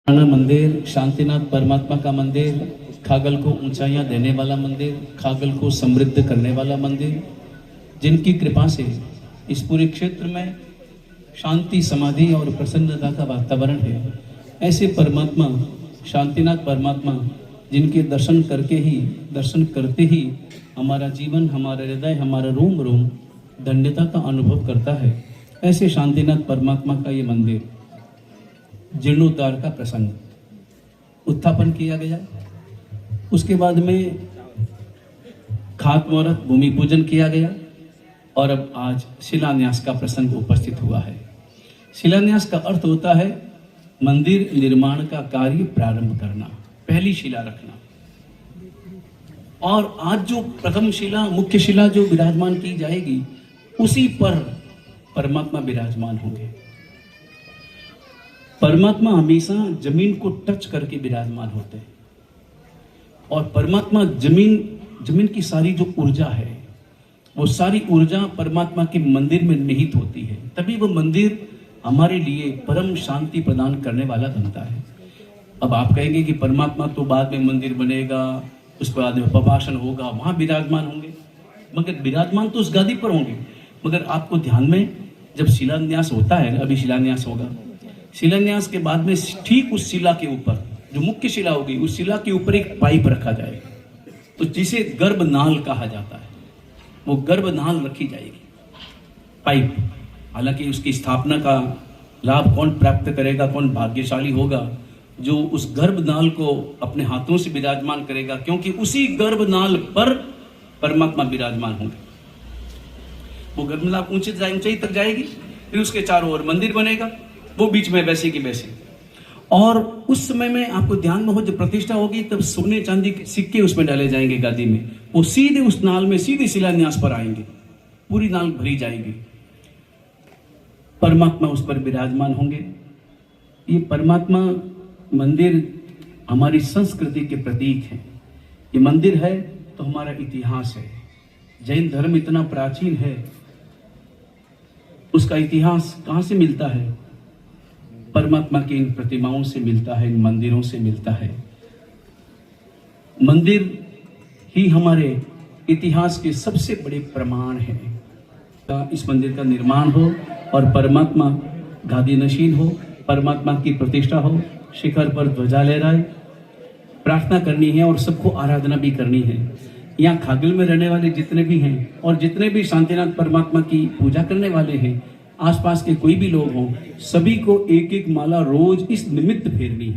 मंदिर, शांतिनाथ परमात्मा का मंदिर, खागल को ऊंचाइयां देने वाला मंदिर, खागल को समृद्ध करने वाला मंदिर, जिनकी कृपा से इस पूरे क्षेत्र में शांति, समाधि और प्रसन्नता का वातावरण है। ऐसे परमात्मा, शांतिनाथ परमात्मा, जिनके दर्शन करते ही हमारा जीवन, हमारा हृदय, हमारा रोम रोम धन्यता का अनुभव करता है। ऐसे शांतिनाथ परमात्मा का ये मंदिर जीर्णोद्धार का प्रसंग उत्थापन किया गया। उसके बाद में खातमुहूर्त, भूमि पूजन किया गया और अब आज शिलान्यास का प्रसंग उपस्थित हुआ है। शिलान्यास का अर्थ होता है मंदिर निर्माण का कार्य प्रारंभ करना, पहली शिला रखना। और आज जो प्रथम शिला, मुख्य शिला जो विराजमान की जाएगी, उसी पर परमात्मा विराजमान होंगे। परमात्मा हमेशा जमीन को टच करके विराजमान होते हैं और परमात्मा जमीन की सारी जो ऊर्जा है, वो सारी ऊर्जा परमात्मा के मंदिर में निहित होती है। तभी वो मंदिर हमारे लिए परम शांति प्रदान करने वाला बनता है। अब आप कहेंगे कि परमात्मा तो बाद में मंदिर बनेगा, उसके बाद में प्रभाषण होगा, वहां विराजमान होंगे, मगर विराजमान तो उस गादी पर होंगे। मगर आपको ध्यान में, जब शिलान्यास होता है, अभी शिलान्यास होगा, शिलान्यास के बाद में ठीक उस शिला के ऊपर, जो मुख्य शिला होगी, उस शिला के ऊपर एक पाइप रखा जाएगा, तो जिसे गर्भनाल कहा जाता है, वो गर्भनाल रखी जाएगी, पाइप। हालांकि उसकी स्थापना का लाभ कौन प्राप्त करेगा, कौन भाग्यशाली होगा, जो उस गर्भनाल को अपने हाथों से विराजमान करेगा, क्योंकि उसी गर्भनाल पर परमात्मा विराजमान होंगे। वो गर्भनाल ऊंचाई तक जाएगी, फिर उसके चारों ओर मंदिर बनेगा, वो बीच में वैसे की वैसे। और उस समय में आपको ध्यान में हो, जब प्रतिष्ठा होगी तब सोने चांदी के सिक्के उसमें डाले जाएंगे गादी में, वो सीधे उस नाल में सीधे शिलान्यास पर आएंगे, पूरी नाल भरी जाएगी, परमात्मा उस पर विराजमान होंगे। ये परमात्मा मंदिर हमारी संस्कृति के प्रतीक है। ये मंदिर है तो हमारा इतिहास है। जैन धर्म इतना प्राचीन है, उसका इतिहास कहां से मिलता है? परमात्मा की इन प्रतिमाओं से मिलता है, इन मंदिरों से मिलता है। मंदिर ही हमारे इतिहास के सबसे बड़े प्रमाण है। इस मंदिर का निर्माण हो और परमात्मा गादी नशीन हो, परमात्मा की प्रतिष्ठा हो, शिखर पर ध्वजा लहराए, प्रार्थना करनी है और सबको आराधना भी करनी है। यहाँ खागिल में रहने वाले जितने भी हैं और जितने भी शांतिनाथ परमात्मा की पूजा करने वाले हैं, आसपास के कोई भी लोग हों, सभी को एक एक माला रोज इस निमित्त फेरनी है।